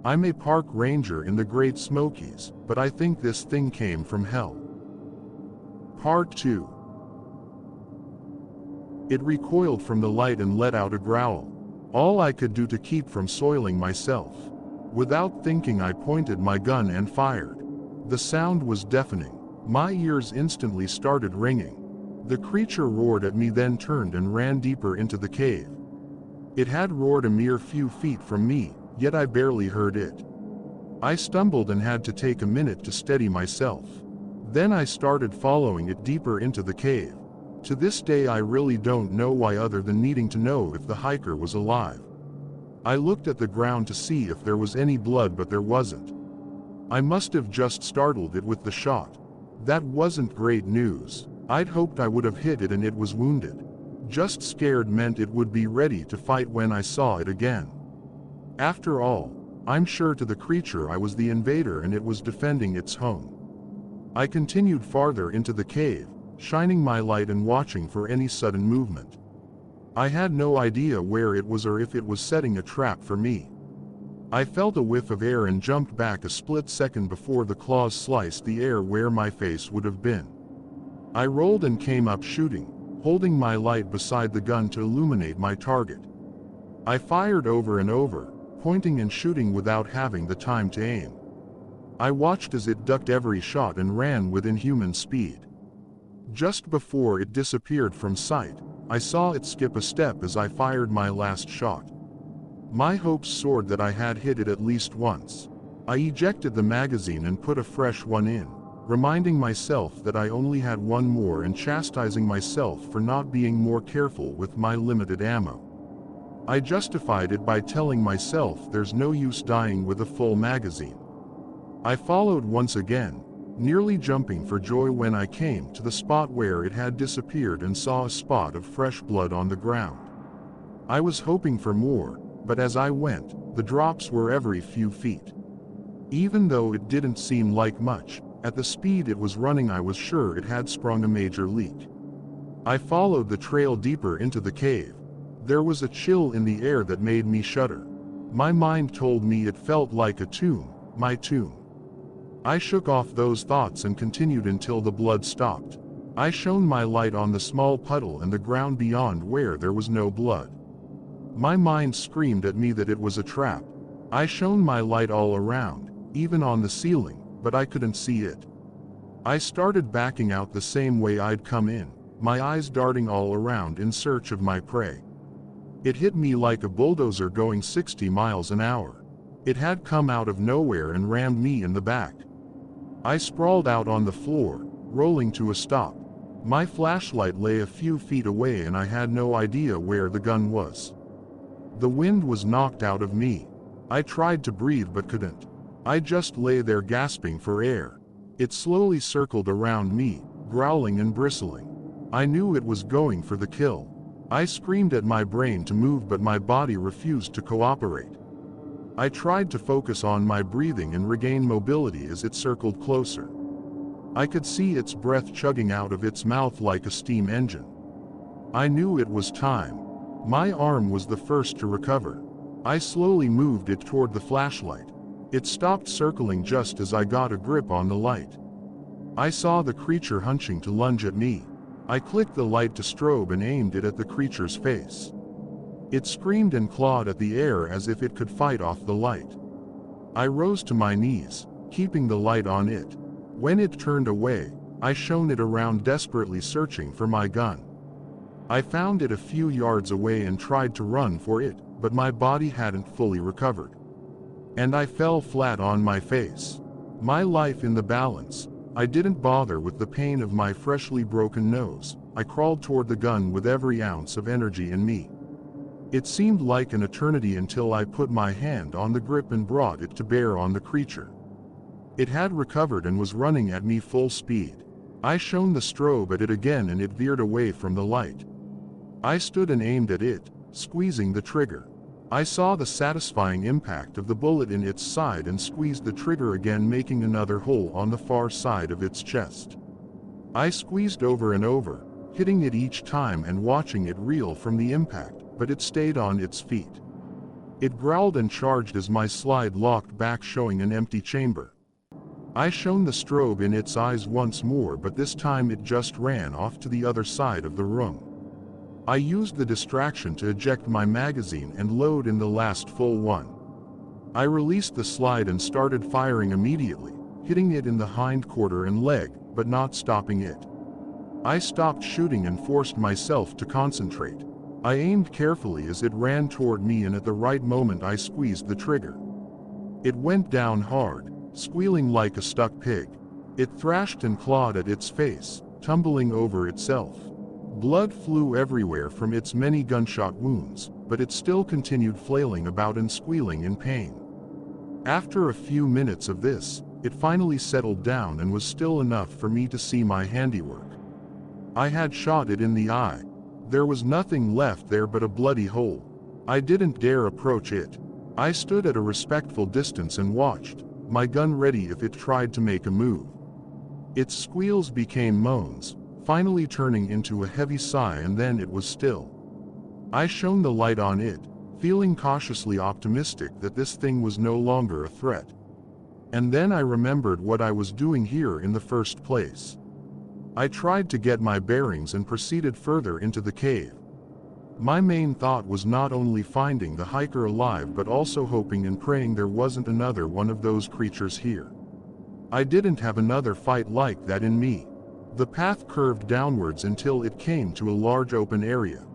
I'm a park ranger in the Great Smokies, but I think this thing came from hell. Part 2. It recoiled from the light and let out a growl. All I could do to keep from soiling myself. Without thinking, I pointed my gun and fired. The sound was deafening. My ears instantly started ringing. The creature roared at me, then turned and ran deeper into the cave. It had roared a mere few feet from me, yet I barely heard it. I stumbled and had to take a minute to steady myself. Then I started following it deeper into the cave. To this day I really don't know why, other than needing to know if the hiker was alive. I looked at the ground to see if there was any blood, but there wasn't. I must have just startled it with the shot. That wasn't great news. I'd hoped I would have hit it and it was wounded. Just scared meant it would be ready to fight when I saw it again. After all, I'm sure to the creature I was the invader and it was defending its home. I continued farther into the cave, shining my light and watching for any sudden movement. I had no idea where it was or if it was setting a trap for me. I felt a whiff of air and jumped back a split second before the claws sliced the air where my face would have been. I rolled and came up shooting, holding my light beside the gun to illuminate my target. I fired over and over, pointing and shooting without having the time to aim. I watched as it ducked every shot and ran with inhuman speed. Just before it disappeared from sight, I saw it skip a step as I fired my last shot. My hopes soared that I had hit it at least once. I ejected the magazine and put a fresh one in, reminding myself that I only had one more and chastising myself for not being more careful with my limited ammo. I justified it by telling myself there's no use dying with a full magazine. I followed once again, nearly jumping for joy when I came to the spot where it had disappeared and saw a spot of fresh blood on the ground. I was hoping for more, but as I went, the drops were every few feet. Even though it didn't seem like much, at the speed it was running I was sure it had sprung a major leak. I followed the trail deeper into the cave. There was a chill in the air that made me shudder. My mind told me it felt like a tomb, my tomb. I shook off those thoughts and continued until the blood stopped. I shone my light on the small puddle and the ground beyond where there was no blood. My mind screamed at me that it was a trap. I shone my light all around, even on the ceiling, but I couldn't see it. I started backing out the same way I'd come in, my eyes darting all around in search of my prey. It hit me like a bulldozer going 60 miles an hour. It had come out of nowhere and rammed me in the back. I sprawled out on the floor, rolling to a stop. My flashlight lay a few feet away and I had no idea where the gun was. The wind was knocked out of me. I tried to breathe but couldn't. I just lay there gasping for air. It slowly circled around me, growling and bristling. I knew it was going for the kill. I screamed at my brain to move but my body refused to cooperate. I tried to focus on my breathing and regain mobility as it circled closer. I could see its breath chugging out of its mouth like a steam engine. I knew it was time. My arm was the first to recover. I slowly moved it toward the flashlight. It stopped circling just as I got a grip on the light. I saw the creature hunching to lunge at me. I clicked the light to strobe and aimed it at the creature's face. It screamed and clawed at the air as if it could fight off the light. I rose to my knees, keeping the light on it. When it turned away, I shone it around, desperately searching for my gun. I found it a few yards away and tried to run for it, but my body hadn't fully recovered. And I fell flat on my face. My life in the balance. I didn't bother with the pain of my freshly broken nose. I crawled toward the gun with every ounce of energy in me. It seemed like an eternity until I put my hand on the grip and brought it to bear on the creature. It had recovered and was running at me full speed. I shone the strobe at it again and it veered away from the light. I stood and aimed at it, squeezing the trigger. I saw the satisfying impact of the bullet in its side and squeezed the trigger again, making another hole on the far side of its chest. I squeezed over and over, hitting it each time and watching it reel from the impact, but it stayed on its feet. It growled and charged as my slide locked back, showing an empty chamber. I shone the strobe in its eyes once more, but this time it just ran off to the other side of the room. I used the distraction to eject my magazine and load in the last full one. I released the slide and started firing immediately, hitting it in the hindquarter and leg, but not stopping it. I stopped shooting and forced myself to concentrate. I aimed carefully as it ran toward me, and at the right moment I squeezed the trigger. It went down hard, squealing like a stuck pig. It thrashed and clawed at its face, tumbling over itself. Blood flew everywhere from its many gunshot wounds, but it still continued flailing about and squealing in pain. After a few minutes of this, it finally settled down and was still enough for me to see my handiwork. I had shot it in the eye. There was nothing left there but a bloody hole. I didn't dare approach it. I stood at a respectful distance and watched, my gun ready if it tried to make a move. Its squeals became moans, finally turning into a heavy sigh, and then it was still. I shone the light on it, feeling cautiously optimistic that this thing was no longer a threat. And then I remembered what I was doing here in the first place. I tried to get my bearings and proceeded further into the cave. My main thought was not only finding the hiker alive but also hoping and praying there wasn't another one of those creatures here. I didn't have another fight like that in me. The path curved downwards until it came to a large open area.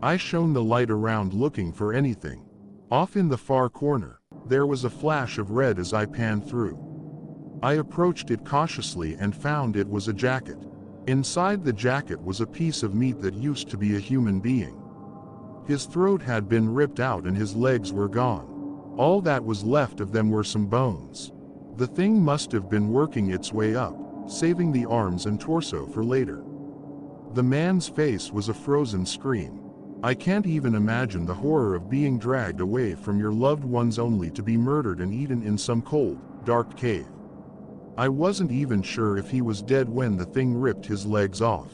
I shone the light around looking for anything. Off in the far corner, there was a flash of red as I panned through. I approached it cautiously and found it was a jacket. Inside the jacket was a piece of meat that used to be a human being. His throat had been ripped out and his legs were gone. All that was left of them were some bones. The thing must have been working its way up, saving the arms and torso for later. The man's face was a frozen scream. I can't even imagine the horror of being dragged away from your loved ones only to be murdered and eaten in some cold, dark cave. I wasn't even sure if he was dead when the thing ripped his legs off.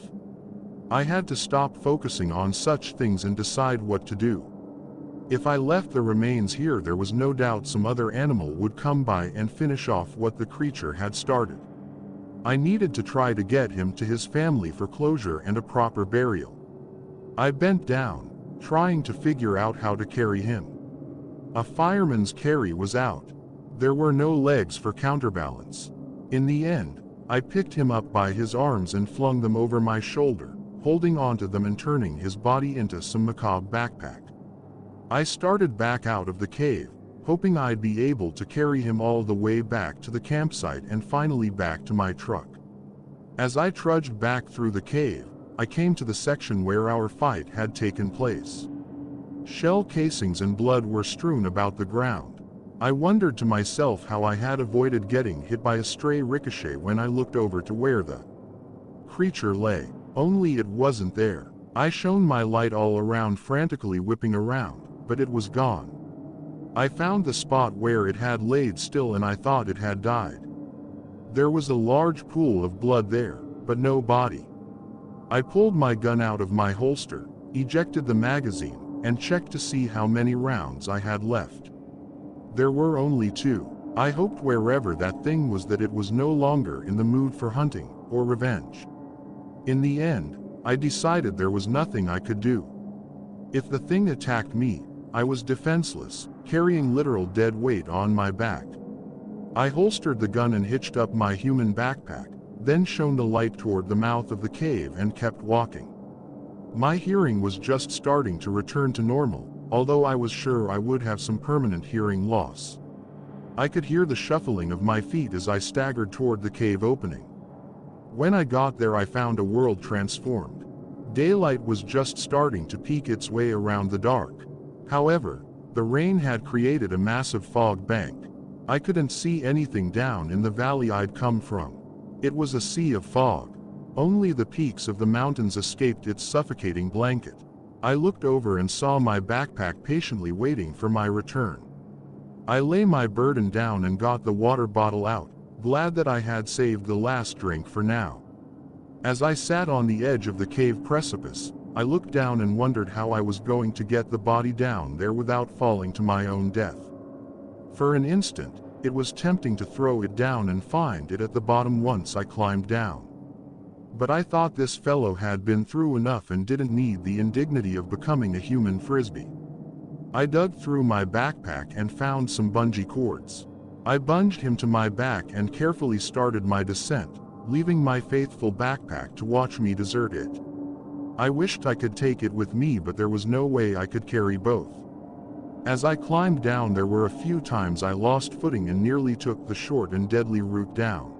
I had to stop focusing on such things and decide what to do. If I left the remains here, there was no doubt some other animal would come by and finish off what the creature had started. I needed to try to get him to his family for closure and a proper burial. I bent down, trying to figure out how to carry him. A fireman's carry was out. There were no legs for counterbalance. In the end, I picked him up by his arms and flung them over my shoulder, holding onto them and turning his body into some macabre backpack. I started back out of the cave, hoping I'd be able to carry him all the way back to the campsite and finally back to my truck. As I trudged back through the cave, I came to the section where our fight had taken place. Shell casings and blood were strewn about the ground. I wondered to myself how I had avoided getting hit by a stray ricochet when I looked over to where the creature lay, only it wasn't there. I shone my light all around, frantically whipping around, but it was gone. I found the spot where it had laid still and I thought it had died. There was a large pool of blood there, but no body. I pulled my gun out of my holster, ejected the magazine, and checked to see how many rounds I had left. There were only 2. I hoped wherever that thing was that it was no longer in the mood for hunting or revenge. In the end, I decided there was nothing I could do. If the thing attacked me, I was defenseless, carrying literal dead weight on my back. I holstered the gun and hitched up my human backpack, then shone the light toward the mouth of the cave and kept walking. My hearing was just starting to return to normal, although I was sure I would have some permanent hearing loss. I could hear the shuffling of my feet as I staggered toward the cave opening. When I got there, I found a world transformed. Daylight was just starting to peek its way around the dark. However, the rain had created a massive fog bank. I couldn't see anything down in the valley I'd come from. It was a sea of fog. Only the peaks of the mountains escaped its suffocating blanket. I looked over and saw my backpack patiently waiting for my return. I lay my burden down and got the water bottle out, glad that I had saved the last drink for now. As I sat on the edge of the cave precipice, I looked down and wondered how I was going to get the body down there without falling to my own death. For an instant, it was tempting to throw it down and find it at the bottom once I climbed down. But I thought this fellow had been through enough and didn't need the indignity of becoming a human frisbee. I dug through my backpack and found some bungee cords. I bunged him to my back and carefully started my descent, leaving my faithful backpack to watch me desert it. I wished I could take it with me, but there was no way I could carry both. As I climbed down, there were a few times I lost footing and nearly took the short and deadly route down.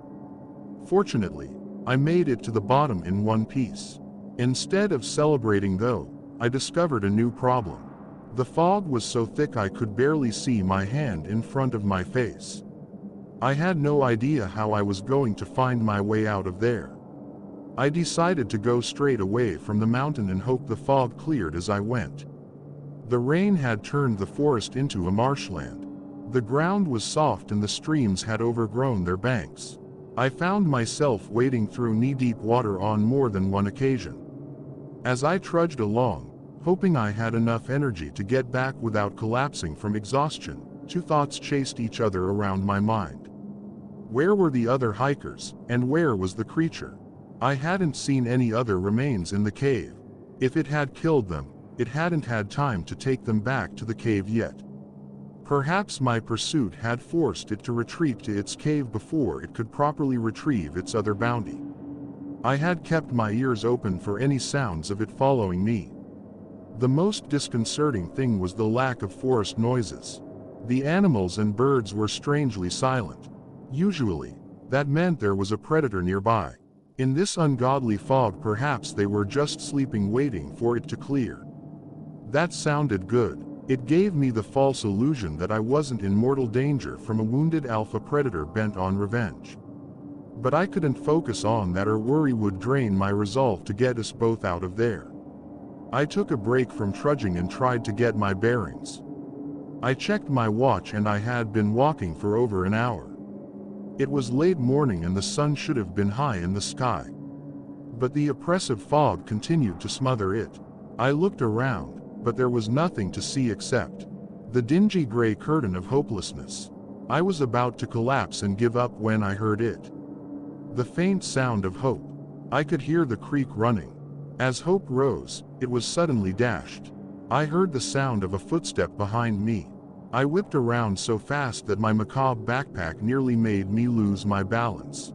Fortunately, I made it to the bottom in one piece. Instead of celebrating though, I discovered a new problem. The fog was so thick I could barely see my hand in front of my face. I had no idea how I was going to find my way out of there. I decided to go straight away from the mountain and hope the fog cleared as I went. The rain had turned the forest into a marshland. The ground was soft and the streams had overgrown their banks. I found myself wading through knee-deep water on more than one occasion. As I trudged along, hoping I had enough energy to get back without collapsing from exhaustion, two thoughts chased each other around my mind. Where were the other hikers, and where was the creature? I hadn't seen any other remains in the cave. If it had killed them, it hadn't had time to take them back to the cave yet. Perhaps my pursuit had forced it to retreat to its cave before it could properly retrieve its other bounty. I had kept my ears open for any sounds of it following me. The most disconcerting thing was the lack of forest noises. The animals and birds were strangely silent. Usually, that meant there was a predator nearby. In this ungodly fog, perhaps they were just sleeping, waiting for it to clear. That sounded good. It gave me the false illusion that I wasn't in mortal danger from a wounded alpha predator bent on revenge. But I couldn't focus on that, or worry would drain my resolve to get us both out of there. I took a break from trudging and tried to get my bearings. I checked my watch and I had been walking for over an hour. It was late morning and the sun should have been high in the sky. But the oppressive fog continued to smother it. I looked around, but there was nothing to see except the dingy gray curtain of hopelessness. I was about to collapse and give up when I heard it. The faint sound of hope. I could hear the creek running. As hope rose, it was suddenly dashed. I heard the sound of a footstep behind me. I whipped around so fast that my macabre backpack nearly made me lose my balance.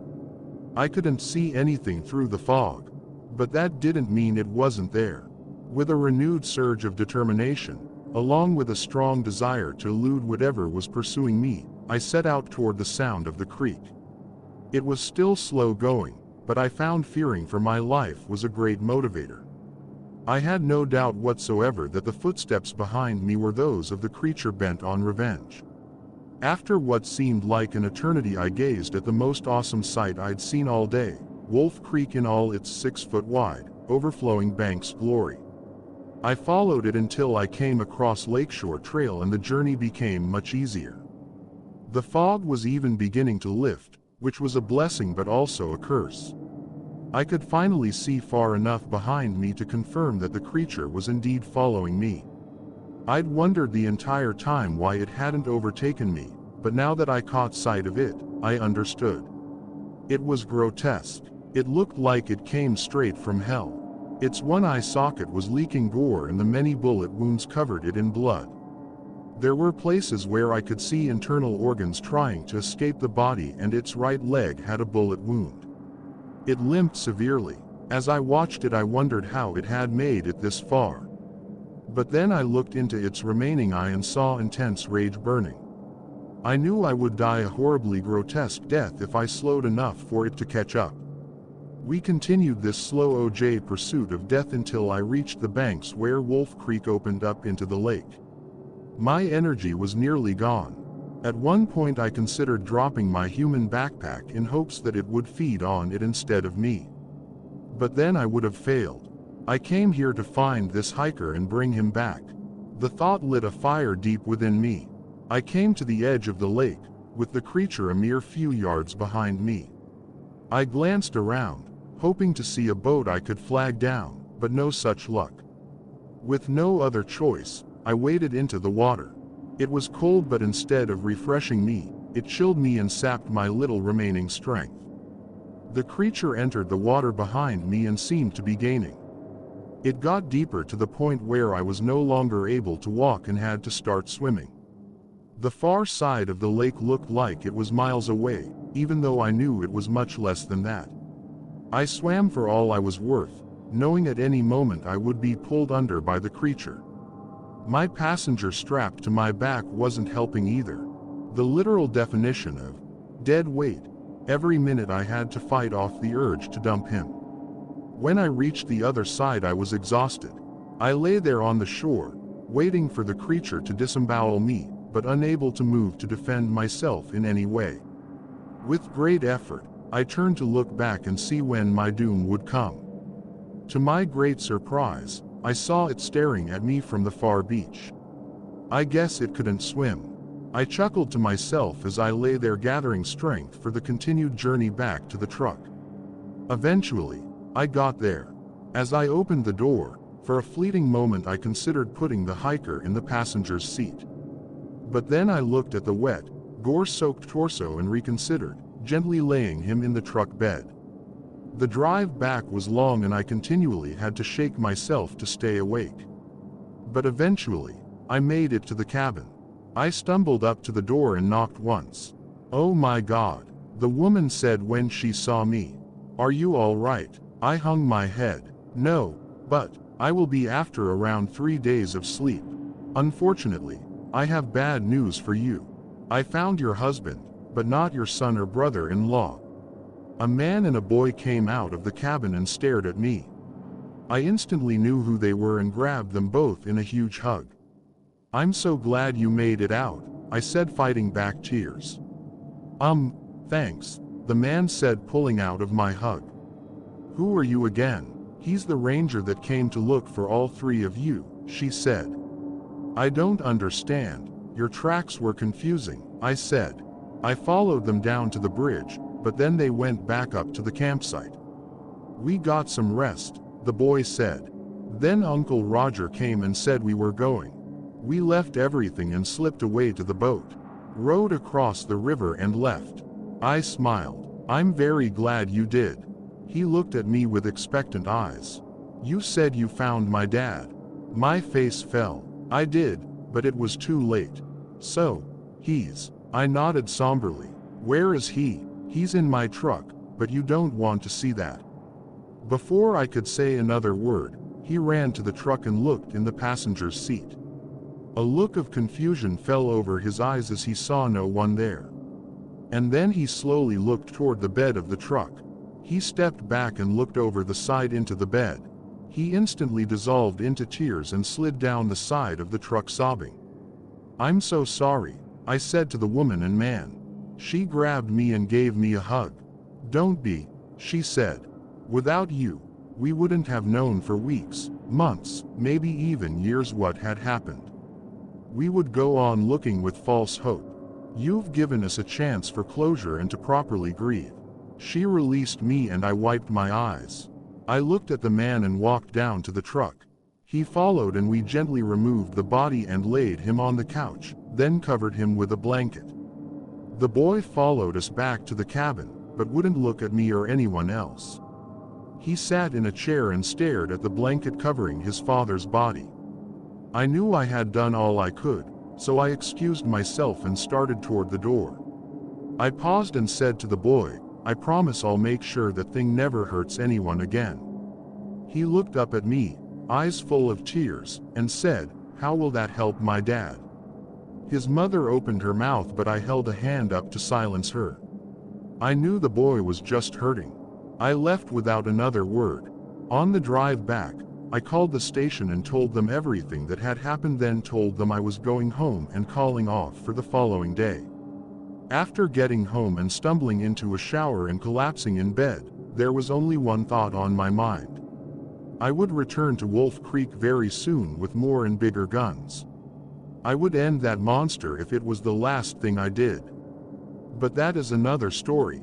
I couldn't see anything through the fog, but that didn't mean it wasn't there. With a renewed surge of determination, along with a strong desire to elude whatever was pursuing me, I set out toward the sound of the creek. It was still slow going, but I found fearing for my life was a great motivator. I had no doubt whatsoever that the footsteps behind me were those of the creature bent on revenge. After what seemed like an eternity, I gazed at the most awesome sight I'd seen all day: Wolf Creek in all its 6-foot wide, overflowing banks glory. I followed it until I came across Lakeshore Trail and the journey became much easier. The fog was even beginning to lift, which was a blessing but also a curse. I could finally see far enough behind me to confirm that the creature was indeed following me. I'd wondered the entire time why it hadn't overtaken me, but now that I caught sight of it, I understood. It was grotesque. It looked like it came straight from hell. Its one eye socket was leaking gore and the many bullet wounds covered it in blood. There were places where I could see internal organs trying to escape the body, and its right leg had a bullet wound. It limped severely. As I watched it, I wondered how it had made it this far. But then I looked into its remaining eye and saw intense rage burning. I knew I would die a horribly grotesque death if I slowed enough for it to catch up. We continued this slow OJ pursuit of death until I reached the banks where Wolf Creek opened up into the lake. My energy was nearly gone. At one point I considered dropping my human backpack in hopes that it would feed on it instead of me. But then I would have failed. I came here to find this hiker and bring him back. The thought lit a fire deep within me. I came to the edge of the lake, with the creature a mere few yards behind me. I glanced around, hoping to see a boat I could flag down, but but no such luck. With no other choice, I waded into the water. It was cold, but instead of refreshing me, it chilled me and sapped my little remaining strength. The creature entered the water behind me and seemed to be gaining. It got deeper to the point where I was no longer able to walk and had to start swimming. The far side of the lake looked like it was miles away, even though I knew it was much less than that. I swam for all I was worth, knowing at any moment I would be pulled under by the creature. My passenger strapped to my back wasn't helping either. The literal definition of dead weight. Every minute I had to fight off the urge to dump him. When I reached the other side, I was exhausted. I lay there on the shore, waiting for the creature to disembowel me, but unable to move to defend myself in any way. With great effort, I turned to look back and see when my doom would come. To my great surprise, I saw it staring at me from the far beach. I guess it couldn't swim. I chuckled to myself as I lay there gathering strength for the continued journey back to the truck. Eventually, I got there. As I opened the door, for a fleeting moment I considered putting the hiker in the passenger's seat. But then I looked at the wet, gore-soaked torso and reconsidered, gently laying him in the truck bed. The drive back was long and I continually had to shake myself to stay awake. But eventually, I made it to the cabin. I stumbled up to the door and knocked once. "Oh my God," the woman said when she saw me. "Are you all right?" I hung my head. "No, but I will be after around 3 days of sleep. Unfortunately, I have bad news for you. I found your husband, but not your son or brother-in-law." A man and a boy came out of the cabin and stared at me. I instantly knew who they were and grabbed them both in a huge hug. "I'm so glad you made it out," I said, fighting back tears. Thanks," the man said, pulling out of my hug. "Who are you again?" "He's the ranger that came to look for all 3 of you," she said. "I don't understand. Your tracks were confusing," I said. "I followed them down to the bridge, but then they went back up to the campsite." "We got some rest," the boy said. "Then Uncle Roger came and said we were going. We left everything and slipped away to the boat, rowed across the river and left." I smiled. "I'm very glad you did." He looked at me with expectant eyes. "You said you found my dad." My face fell. "I did, but it was too late." "So, I nodded somberly. "Where is he?" "He's in my truck, but you don't want to see that." Before I could say another word, he ran to the truck and looked in the passenger's seat. A look of confusion fell over his eyes as he saw no one there. And then he slowly looked toward the bed of the truck. He stepped back and looked over the side into the bed. He instantly dissolved into tears and slid down the side of the truck sobbing. "I'm so sorry," I said to the woman and man. She grabbed me and gave me a hug. "Don't be," she said. "Without you, we wouldn't have known for weeks, months, maybe even years what had happened. We would go on looking with false hope. You've given us a chance for closure and to properly grieve." She released me and I wiped my eyes. I looked at the man and walked down to the truck. He followed and we gently removed the body and laid him on the couch, then covered him with a blanket. The boy followed us back to the cabin, but wouldn't look at me or anyone else. He sat in a chair and stared at the blanket covering his father's body. I knew I had done all I could, so I excused myself and started toward the door. I paused and said to the boy, "I promise I'll make sure that thing never hurts anyone again." He looked up at me, eyes full of tears, and said, "How will that help my dad?" His mother opened her mouth, but I held a hand up to silence her. I knew the boy was just hurting. I left without another word. On the drive back, I called the station and told them everything that had happened, then told them I was going home and calling off for the following day. After getting home and stumbling into a shower and collapsing in bed, there was only one thought on my mind. I would return to Wolf Creek very soon with more and bigger guns. I would end that monster if it was the last thing I did. But that is another story.